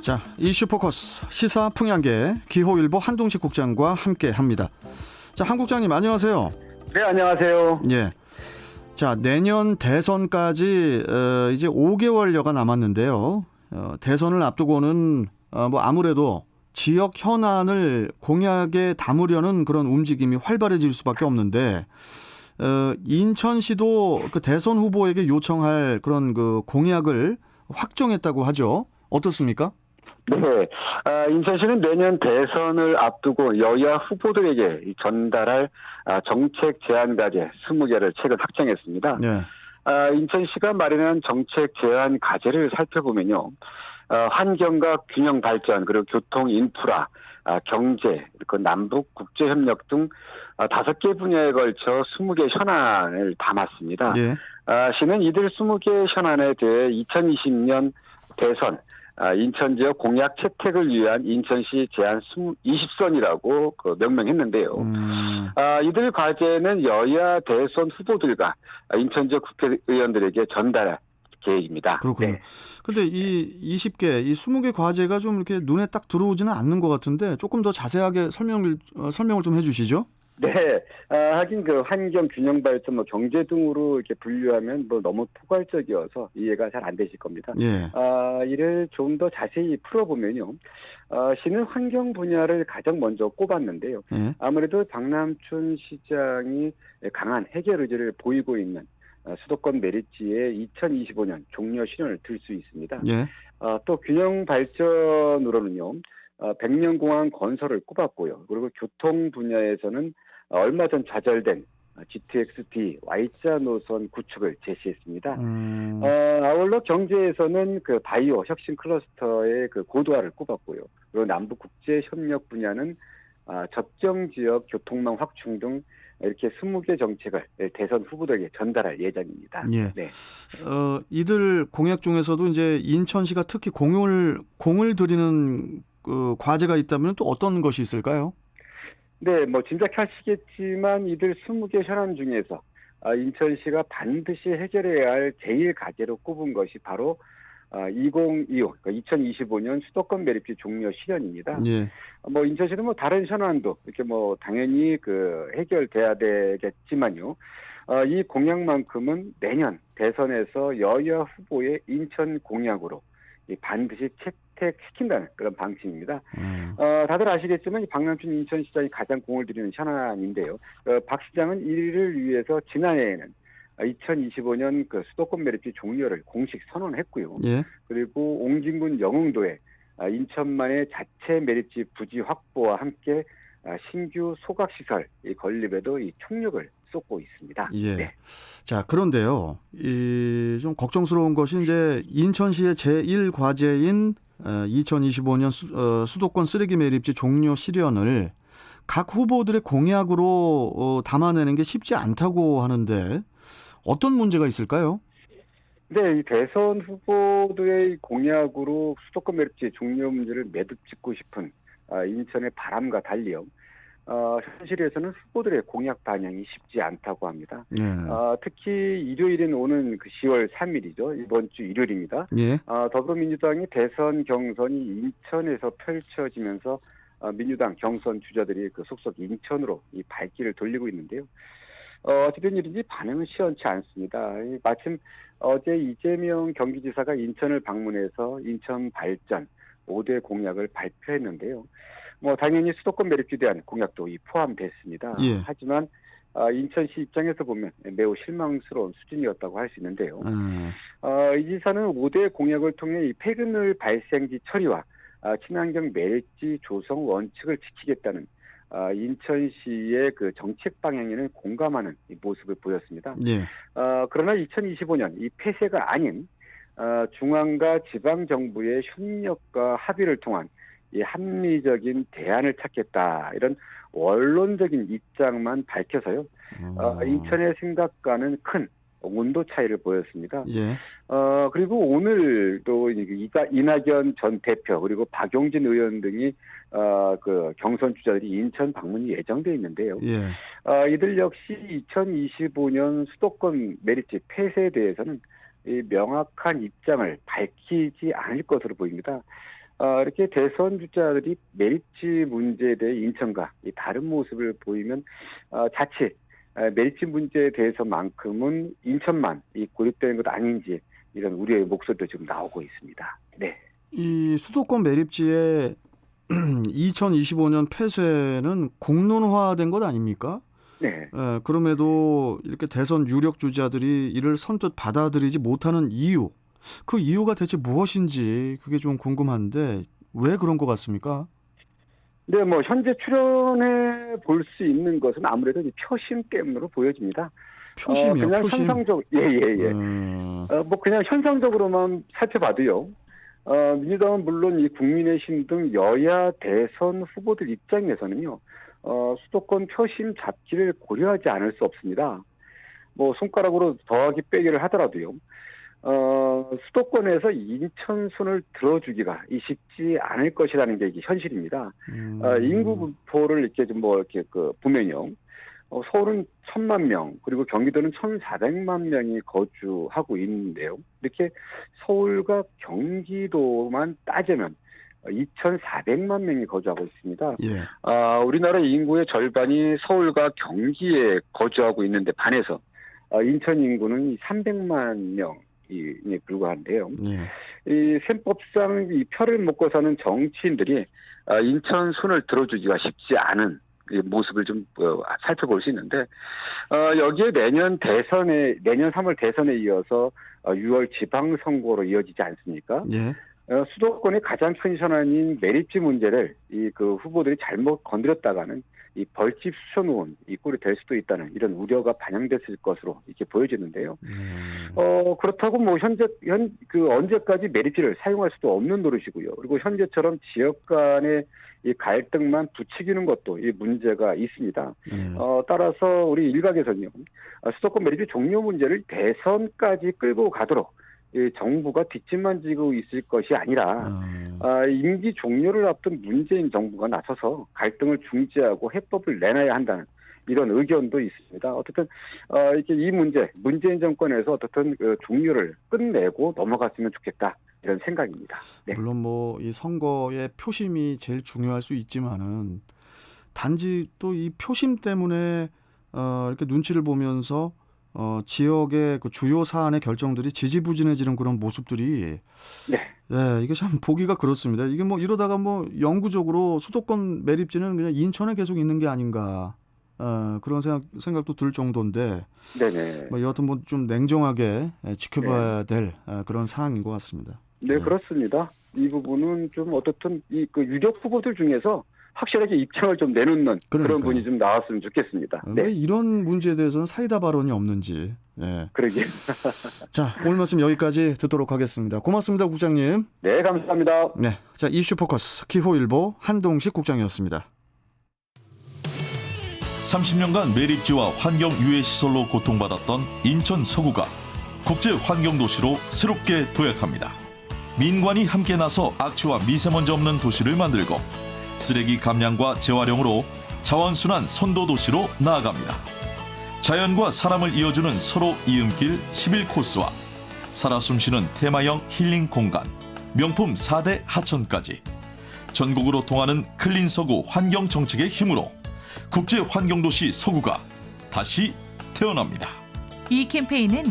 자, 이슈 포커스 시사 풍향계 기호일보 한동식 국장과 함께합니다. 자, 한 국장님 안녕하세요. 네, 안녕하세요. 예. 자, 내년 대선까지 이제 5개월여가 남았는데요. 대선을 앞두고는 뭐 아무래도 지역 현안을 공약에 담으려는 그런 움직임이 활발해질 수밖에 없는데 인천시도 그 대선 후보에게 요청할 그런 그 공약을 확정했다고 하죠. 어떻습니까? 네, 인천시는 내년 대선을 앞두고 여야 후보들에게 전달할 정책 제안 과제 20개를 최근 확정했습니다. 네. 인천시가 마련한 정책 제안 과제를 살펴보면요. 환경과 균형 발전, 그리고 교통 인프라, 경제, 그리고 남북 국제협력 등 5개 분야에 걸쳐 20개 현안을 담았습니다. 예. 시는 이들 20개 현안에 대해 2020년 대선 인천 지역 공약 채택을 위한 인천시 제안 20선이라고 명명했는데요. 이들 과제는 여야 대선 후보들과 인천 지역 국회의원들에게 전달할 계획입니다. 그렇군요. 네. 근데 이 20개, 이 20개 과제가 좀 이렇게 눈에 딱 들어오지는 않는 것 같은데 조금 더 자세하게 설명을 좀 해주시죠. 네, 하긴 그 환경 균형 발전, 경제 등으로 이렇게 분류하면 너무 포괄적이어서 이해가 잘 안 되실 겁니다. 예. 이를 좀 더 자세히 풀어보면요. 시는 환경 분야를 가장 먼저 꼽았는데요. 예. 아무래도 박남춘 시장이 강한 해결 의지를 보이고 있는 수도권 메리츠의 2025년 종료 실현을 들 수 있습니다. 예. 또 균형 발전으로는요. 백년공항 건설을 꼽았고요. 그리고 교통 분야에서는 얼마 전 좌절된 GTX-D Y자 노선 구축을 제시했습니다. 아울러 경제에서는 그 바이오 혁신 클러스터의 그 고도화를 꼽았고요. 그리고 남북 국제 협력 분야는 접경 지역 교통망 확충 등 이렇게 20개 정책을 대선 후보들에게 전달할 예정입니다. 예. 네. 이들 공약 중에서도 이제 인천시가 특히 공을 들이는 그 과제가 있다면 또 어떤 것이 있을까요? 네, 짐작하시겠지만 이들 20개 현안 중에서 인천시가 반드시 해결해야 할 제일 과제로 꼽은 것이 바로 2025, 그러니까 2025년 수도권 매립지 종료 실현입니다. 예. 인천시는 다른 현안도 이렇게 당연히 그 해결돼야 되겠지만요. 이 공약만큼은 내년 대선에서 여야 후보의 인천 공약으로 반드시 채택시킨다는 그런 방침입니다. 다들 아시겠지만 이 박남춘 인천시장이 가장 공을 들이는 현안인데요. 박 시장은 이를 위해서 지난해에는 2025년 그 수도권 매립지 종료를 공식 선언했고요. 예. 그리고 옹진군 영흥도에 인천만의 자체 매립지 부지 확보와 함께 신규 소각시설 건립에도 이 총력을 쏟고 있습니다. 예. 네. 자, 그런데요. 좀 걱정스러운 것이 이제 인천시의 제1과제인 2025년 수도권 쓰레기 매립지 종료 실현을 각 후보들의 공약으로 담아내는 게 쉽지 않다고 하는데 어떤 문제가 있을까요? 네, 이 대선 후보들의 공약으로 수도권 매립지 종료 문제를 매듭 짓고 싶은 인천의 바람과 달리요. 현실에서는 후보들의 공약 반영이 쉽지 않다고 합니다. 예. 특히 일요일인 오는 그 10월 3일이죠. 이번 주 일요일입니다. 예. 더불어민주당이 대선 경선이 인천에서 펼쳐지면서 민주당 경선 주자들이 그 속속 인천으로 이 발길을 돌리고 있는데요. 어찌된 일인지 반응은 시원치 않습니다. 마침 어제 이재명 경기지사가 인천을 방문해서 인천 발전 5대 공약을 발표했는데요. 당연히 수도권 매립지에 대한 공약도 포함됐습니다. 예. 하지만 인천시 입장에서 보면 매우 실망스러운 수준이었다고 할 수 있는데요. 이 지사는 5대 공약을 통해 이 폐기물 발생지 처리와 친환경 매립지 조성 원칙을 지키겠다는 인천시의 그 정책 방향에는 공감하는 이 모습을 보였습니다. 예. 그러나 2025년 이 폐쇄가 아닌 중앙과 지방 정부의 협력과 합의를 통한 이 합리적인 대안을 찾겠다 이런 원론적인 입장만 밝혀서요. 인천의 생각과는 큰 온도 차이를 보였습니다. 예. 그리고 오늘 또 이낙연 전 대표 그리고 박용진 의원 등이 그 경선 주자들이 인천 방문이 예정돼 있는데요. 예. 이들 역시 2025년 수도권 매립지 폐쇄에 대해서는 이 명확한 입장을 밝히지 않을 것으로 보입니다. 이렇게 대선 주자들이 매립지 문제에 대해 인천과 이 다른 모습을 보이면 자칫 매립지 문제에 대해서만큼은 인천만 이 고립되는 것 아닌지 이런 우려의 목소리도 지금 나오고 있습니다. 네. 이 수도권 매립지의 2025년 폐쇄는 공론화된 것 아닙니까? 네. 그럼에도 이렇게 대선 유력 주자들이 이를 선뜻 받아들이지 못하는 이유, 그 이유가 대체 무엇인지 그게 좀 궁금한데 왜 그런 것 같습니까? 네, 뭐 현재 출연해 볼 수 있는 것은 아무래도 이 표심 때문으로 보여집니다. 표심이요, 그냥 표심. 현상적, 예. 뭐 그냥 현상적으로만 살펴봐도요. 민주당은 물론 이 국민의힘 등 여야 대선 후보들 입장에서는요. 수도권 표심 잡기를 고려하지 않을 수 없습니다. 뭐 손가락으로 더하기 빼기를 하더라도요. 수도권에서 인천순을 들어주기가 쉽지 않을 것이라는 게 이게 현실입니다. 인구 분포를 이렇게 좀 뭐 이렇게 보면요. 서울은 1,000만 명, 그리고 경기도는 1,400만 명이 거주하고 있는데요. 이렇게 서울과 경기도만 따지면 2,400만 명이 거주하고 있습니다. 예. 우리나라 인구의 절반이 서울과 경기에 거주하고 있는데 반해서 인천 인구는 300만 명이 불과한데요. 예. 이 셈법상 이 표를 먹고 사는 정치인들이 인천 순을 들어주기가 쉽지 않은 이 모습을 좀 살펴볼 수 있는데 여기에 내년 3월 대선에 이어서 6월 지방선거로 이어지지 않습니까? 예. 수도권의 가장 큰 현안인 매립지 문제를 후보들이 잘못 건드렸다가는 이 벌집 수천원 이 꼴이 될 수도 있다는 이런 우려가 반영됐을 것으로 이렇게 보여지는데요. 그렇다고 뭐 언제까지 매립지를 사용할 수도 없는 노릇이고요. 그리고 현재처럼 지역 간의 이 갈등만 부추기는 것도 이 문제가 있습니다. 따라서 우리 일각에서는요, 수도권 매립지 종료 문제를 대선까지 끌고 가도록 이 정부가 뒷짐만 지고 있을 것이 아니라 임기 종료를 앞둔 문재인 정부가 나서서 갈등을 중재하고 해법을 내놔야 한다는 이런 의견도 있습니다. 어쨌든 이렇게 이 문재인 정권에서 어떻든 종료를 끝내고 넘어갔으면 좋겠다 이런 생각입니다. 네. 물론 뭐 이 선거의 표심이 제일 중요할 수 있지만은 단지 또 이 표심 때문에 이렇게 눈치를 보면서 지역의 그 주요 사안의 결정들이 지지부진해지는 그런 모습들이 네, 이게 참 보기가 그렇습니다. 이게 뭐 이러다가 뭐 영구적으로 수도권 매립지는 그냥 인천에 계속 있는 게 아닌가 그런 생각도 들 정도인데 네네. 뭐 여하튼 뭐 좀 냉정하게 지켜봐야 될 그런 상황인 것 같습니다. 네, 그렇습니다. 이 부분은 좀 어떻든 유력 후보들 중에서 확실하게 입장을 좀 내놓는 그런 분이 좀 나왔으면 좋겠습니다. 네. 왜 이런 문제에 대해서는 사이다 발언이 없는지. 네. 그러게. 자, 오늘 말씀 여기까지 듣도록 하겠습니다. 고맙습니다, 국장님. 네, 감사합니다. 네, 자 이슈 포커스 기호일보 한동식 국장이었습니다. 30년간 매립지와 환경 유해 시설로 고통받았던 인천 서구가 국제 환경 도시로 새롭게 도약합니다. 민관이 함께 나서 악취와 미세먼지 없는 도시를 만들고 쓰레기 감량과 재활용으로 자원순환 선도 도시로 나아갑니다. 자연과 사람을 이어주는 서로 이음길 11코스와 살아 숨쉬는 테마형 힐링 공간, 명품 4대 하천까지 전국으로 통하는 클린 서구 환경 정책의 힘으로 국제 환경도시 서구가 다시 태어납니다. 이 캠페인은